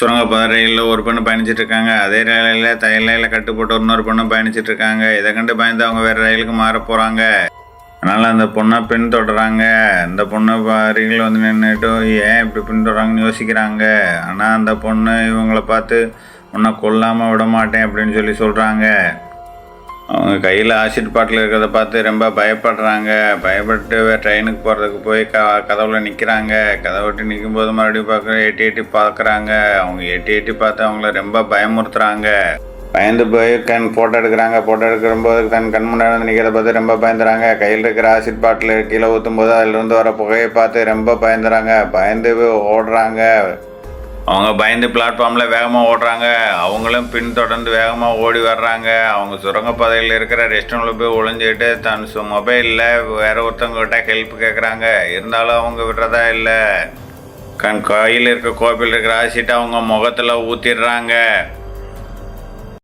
சுரங்கப்பாதை ரயிலில் ஒரு பொண்ணு பயணிச்சுட்டு இருக்காங்க. அதே ரயிலில் தையலையில் கட்டு போட்டு இன்னொரு பொண்ணு பயணிச்சுட்டு இருக்காங்க. இதை கண்டு பயந்து அவங்க வேறு ரயிலுக்கு மாற போகிறாங்க. அதனால் அந்த பொண்ணை பின்தொடராங்க. அந்த பொண்ணு அருகில் வந்து நின்றுட்டு ஏன் இப்படி பின்தொடராங்கன்னு யோசிக்கிறாங்க. ஆனால் அந்த பொண்ணு இவங்களை பார்த்து உன்னை கொல்லாமல் விட மாட்டேன் அப்படின்னு சொல்லி சொல்கிறாங்க. அவங்க கையில் ஆசிட் பாட்டில் இருக்கிறத பார்த்து ரொம்ப பயப்படுறாங்க. பயப்பட்டு ட்ரெயினுக்கு போகிறதுக்கு போய் கதவுல நிற்கிறாங்க. கதவை விட்டு நிற்கும்போது மறுபடியும் எட்டி எட்டி பார்க்குறாங்க. அவங்க எட்டி எட்டி பார்த்து அவங்கள ரொம்ப பயமுறுத்துறாங்க. பயந்து போய் ஃபோட்டோ எடுக்கிறாங்க. ஃபோட்டோ எடுக்கும்போது தன் கண் முன்னாடி வந்து நிற்கிறத பார்த்து ரொம்ப பயந்துறாங்க. கையில் இருக்கிற ஆசிட் பாட்டில் கீழே ஊற்றும் போது அதிலிருந்து வர புகையை பார்த்து ரொம்ப பயந்துறாங்க. பயந்து ஓடுறாங்க. அவங்க பயந்து பிளாட்ஃபார்மில் வேகமாக ஓடுறாங்க. அவங்களும் பின்தொடர்ந்து வேகமாக ஓடி வர்றாங்க. அவங்க சுரங்கப்பாதையில் இருக்கிற ரெஸ்ட் ரூமில் போய் ஒளிஞ்சிட்டு தன் மொபைலில் வேற ஒருத்தவங்ககிட்ட ஹெல்ப் கேட்குறாங்க. இருந்தாலும் அவங்க விடுறதா இல்லை. கையில் இருக்க கோப்பில் இருக்கிற ஆசிட்டு அவங்க முகத்தில் ஊற்றிடுறாங்க.